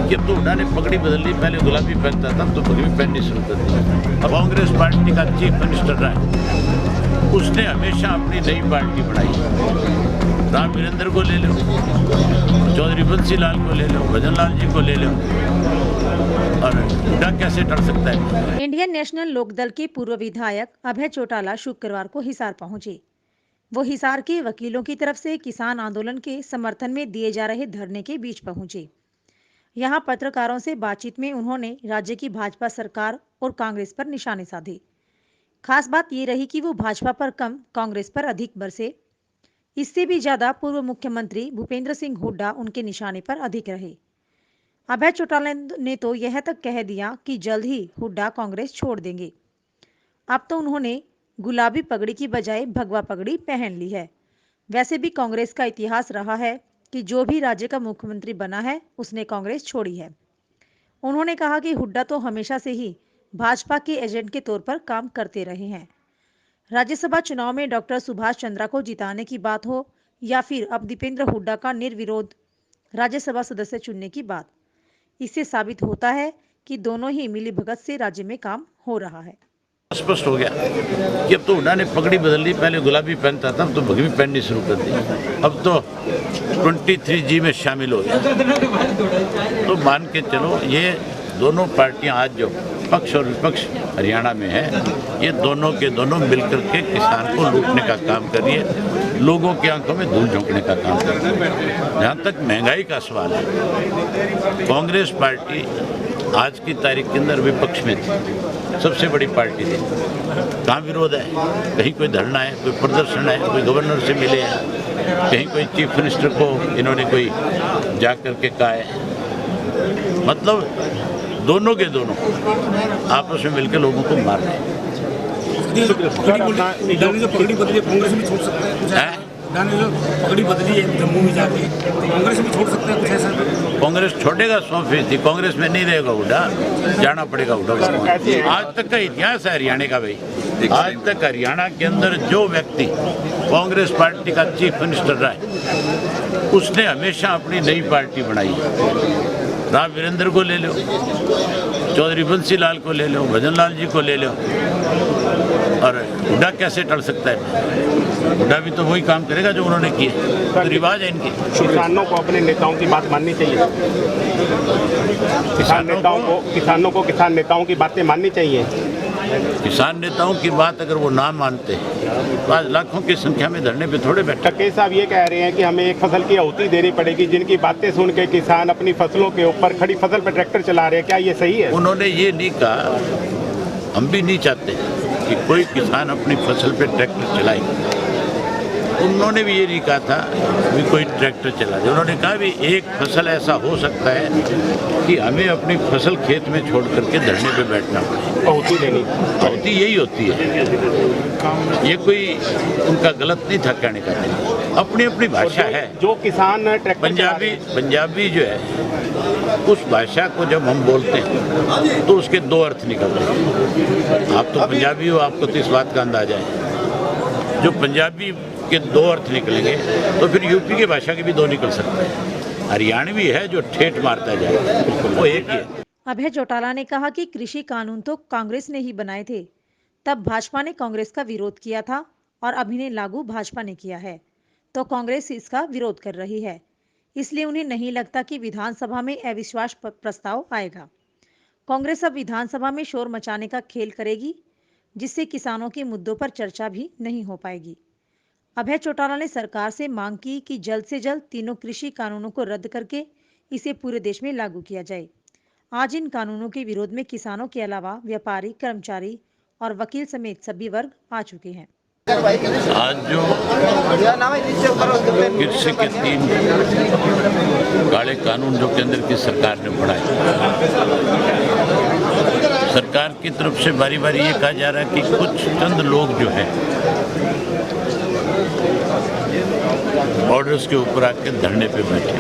कि अब तो हुड्डा ने पगड़ी बदल ली, पहले गुलाबी पहनता था, तो पगड़ी पहननी शुरू कर दी। अब कांग्रेस पार्टी का चीफ मिनिस्टर रहा है, उसने हमेशा अपनी नई पार्टी बनाई। राम वीरेंद्र को ले लो, चौधरी बंसी लाल को ले लो, भजन लाल जी को ले लो, और हुड्डा कैसे टल सकता है। इंडियन नेशनल लोकदल के पूर्व विधायक अभय चौटाला शुक्रवार को हिसार पहुंचे। वो हिसार के वकीलों की तरफ से किसान आंदोलन के समर्थन में दिए जा रहे धरने के बीच पहुंचे। यहां पत्रकारों से बातचीत में उन्होंने राज्य की भाजपा सरकार और कांग्रेस पर निशाने साधे। खास बात ये रही कि वो भाजपा पर कम, कांग्रेस पर अधिक बरसे। इससे भी ज्यादा पूर्व मुख्यमंत्री भूपेंद्र सिंह हुड्डा उनके निशाने पर अधिक रहे। अभय चौटाला ने तो यह तक कह दिया कि जल्द ही हुड्डा कांग्रेस छोड़ देंगे। अब तो उन्होंने गुलाबी पगड़ी की बजाय भगवा पगड़ी पहन ली है। वैसे भी कांग्रेस का इतिहास रहा है कि जो भी राज्य का मुख्यमंत्री बना है उसने कांग्रेस छोड़ी है। उन्होंने कहा कि हुड्डा तो हमेशा से ही भाजपा के एजेंट के तौर पर काम करते रहे हैं। राज्यसभा चुनाव में डॉक्टर सुभाष चंद्रा को जिताने की बात हो या फिर अब दीपेंद्र हुड्डा का निर्विरोध राज्यसभा सदस्य चुनने की बात, इससे साबित होता है कि दोनों ही मिलीभगत से राज्य में काम हो रहा है। स्पष्ट हो गया कि अब तो हुड्डा ने पगड़ी बदल ली, पहले गुलाबी पहनता था, तो पगड़ी पहननी शुरू कर दी। अब तो 23G में शामिल हो गया। तो मान के चलो, ये दोनों पार्टियां आज जो पक्ष और विपक्ष हरियाणा में है, ये दोनों के दोनों मिलकर के किसान को लूटने का काम कर रही है, लोगों की आंखों में धूल झोंकने का काम कर रही है। जहाँ तक महंगाई का सवाल है, कांग्रेस पार्टी आज की तारीख के अंदर विपक्ष में थी, सबसे बड़ी पार्टी थी। कहाँ विरोध है? कहीं कोई धरना है, कोई प्रदर्शन है, कोई गवर्नर से मिले हैं, कहीं कोई चीफ मिनिस्टर को इन्होंने कोई जा करके कहा है। मतलब दोनों के दोनों आपस में मिलकर लोगों को मार रहे हैं। पगड़ी बदली कांग्रेस में छोड़ सकता है? पगड़ी बदली है जम्मू में जाके, कांग्रेस में छोड़ सकता है कुछ ऐसा? कांग्रेस छोड़ेगा 100%, कांग्रेस में नहीं रहेगा हुड्डा, जाना पड़ेगा हुड्डा। आज तक का इतिहास है हरियाणा का भाई, आज तक हरियाणा के अंदर जो व्यक्ति कांग्रेस पार्टी का चीफ मिनिस्टर रहा है, उसने हमेशा अपनी नई पार्टी बनाई। राम वीरेंद्र को ले लो, चौधरी बंसी लाल को ले लो, भजन लाल जी को ले लो, और हुड्डा कैसे टल सकता है? हुड्डा भी तो वही काम करेगा जो उन्होंने किए, तो रिवाज है इनकी। किसानों को अपने नेताओं की बात माननी चाहिए। किसान नेताओं की बातें माननी चाहिए। किसान नेताओं की बात अगर वो ना मानते, तो आज लाखों की संख्या में धरने पे थोड़े बैठे। टक्के साहब ये कह रहे हैं कि हमें एक फसल की आहुति देनी पड़ेगी, जिनकी बातें सुन के किसान अपनी फसलों के ऊपर, खड़ी फसल पर ट्रैक्टर चला रहे हैं, क्या ये सही है? उन्होंने ये नहीं कहा, हम भी नहीं चाहते कि कोई किसान अपनी फसल पे ट्रैक्टर चलाए। उन्होंने भी ये नहीं कहा था कि कोई ट्रैक्टर चला दे। उन्होंने कहा भी एक फसल ऐसा हो सकता है कि हमें अपनी फसल खेत में छोड़ करके धरने पे बैठना पड़े। आहुति देनी, आहुति यही होती है। ये कोई उनका गलत नहीं था कहने का, अपनी अपनी भाषा है। जो किसान पंजाबी जो है, उस भाषा को जब हम बोलते हैं तो उसके दो अर्थ निकलते हैं। आप तो पंजाबी हो, आपको तो इस बात का अंदाजा है। जो पंजाबी के दो अर्थ निकलेंगे तो फिर यूपी की भाषा के भी दो निकल सकते हैं। हरियाणवी है जो ठेठ मारता जाए, वो एक ही है। अभय चौटाला ने कहा कि कृषि कानून तो कांग्रेस ने ही बनाए थे, तब भाजपा ने कांग्रेस का विरोध किया था और अब इन्हें लागू भाजपा ने किया है, तो कांग्रेस इसका विरोध कर रही है। इसलिए उन्हें नहीं लगता कि विधानसभा में अविश्वास प्रस्ताव आएगा। कांग्रेस अब विधानसभा में शोर मचाने का खेल करेगी, जिससे किसानों के मुद्दों पर चर्चा भी नहीं हो पाएगी। अभय चौटाला ने सरकार से मांग की कि जल्द से जल्द तीनों कृषि कानूनों को रद्द करके इसे पूरे देश में लागू किया जाए। आज इन कानूनों के विरोध में किसानों के अलावा व्यापारी, कर्मचारी और वकील समेत सभी वर्ग आ चुके हैं। आज जो कृषि के 3 काले कानून जो केंद्र की सरकार ने बढ़ाए, सरकार की तरफ से बारी बारी ये कहा जा रहा है कि कुछ चंद लोग जो है बॉर्डर्स के ऊपर आके धरने पे बैठे,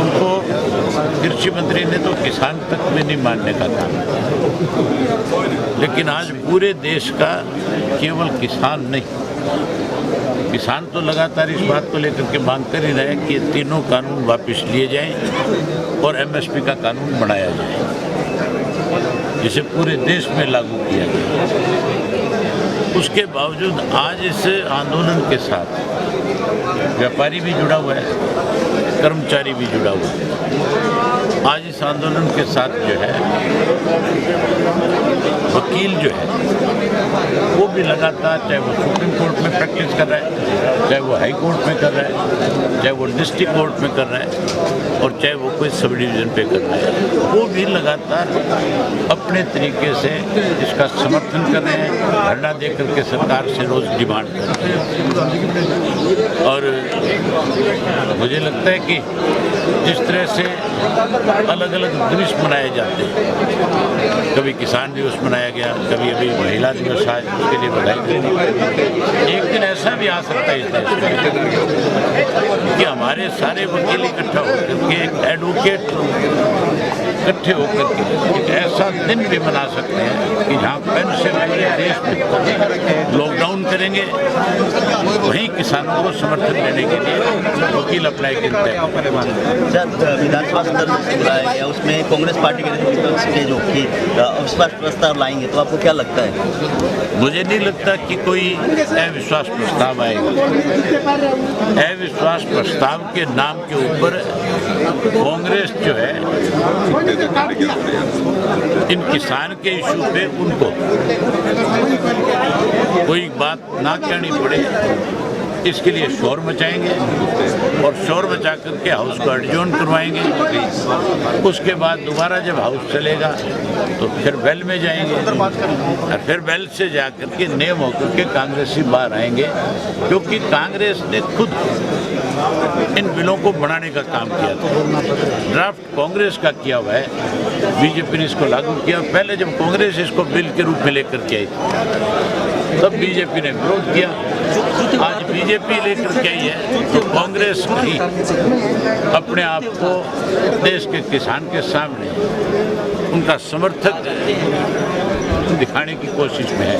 उनको कृषि मंत्री ने तो किसान तक में नहीं मानने का काम। लेकिन आज पूरे देश का केवल किसान नहीं, किसान तो लगातार इस बात को लेकर के मांग कर ही रहे हैं कि ये तीनों कानून वापस लिए जाएं और एमएसपी का कानून बनाया जाए जिसे पूरे देश में लागू किया जाए। उसके बावजूद आज इस आंदोलन के साथ व्यापारी भी जुड़ा हुआ है, कर्मचारी भी जुड़ा हुआ है। आज इस आंदोलन के साथ जो है वकील जो है वो भी लगातार, चाहे वो सुप्रीम कोर्ट में प्रैक्टिस कर रहा है, चाहे वो हाई कोर्ट में कर रहा है, चाहे वो डिस्ट्रिक्ट कोर्ट में कर रहा है और चाहे वो कोई सब डिवीज़न पे कर रहा है, वो भी लगातार अपने तरीके से इसका समर्थन कर रहे हैं, धरना दे करके सरकार से रोज़ डिमांड कर रहे हैं। और मुझे लगता है कि जिस तरह से अलग अलग दिवस मनाए जाते हैं, कभी किसान दिवस मनाया गया, कभी अभी महिला दिवस आज, उसके लिए बधाई देती है। एक दिन ऐसा भी आ सकता है इस देश में कि हमारे सारे वकील इकट्ठा होकर के, एक एडवोकेट इकट्ठे होकर के एक ऐसा दिन भी मना सकते हैं कि जहाँ पेन से पूरे देश में लॉकडाउन करेंगे, वहीं किसानों को समर्थन देने के लिए वकील अपना एक दिन तय सर, विधानसभा सत्र बुलाया गया, उसमें कांग्रेस पार्टी के विपक्ष के जो कि अविश्वास प्रस्ताव लाएंगे, तो आपको क्या लगता है? मुझे नहीं लगता कि कोई अविश्वास प्रस्ताव आएगा। अविश्वास प्रस्ताव के नाम के ऊपर कांग्रेस जो है इन किसान के इशू पे उनको कोई बात ना कहनी पड़े, इसके लिए शोर मचाएंगे और शोर मचा करके हाउस को एडजॉर्न करवाएंगे। उसके बाद दोबारा जब हाउस चलेगा तो फिर बेल में जाएंगे और फिर बेल से जा करके नेम होकर के कांग्रेसी बाहर आएंगे, क्योंकि कांग्रेस ने खुद इन बिलों को बनाने का काम किया था। ड्राफ्ट कांग्रेस का किया हुआ है, बीजेपी ने इसको लागू किया। पहले जब कांग्रेस इसको बिल के रूप में लेकर के आई तब बीजेपी ने विरोध किया। आज बीजेपी लेकर के आई है तो कांग्रेस ही अपने आप को देश के किसान के सामने उनका समर्थक दिखाने की कोशिश में है।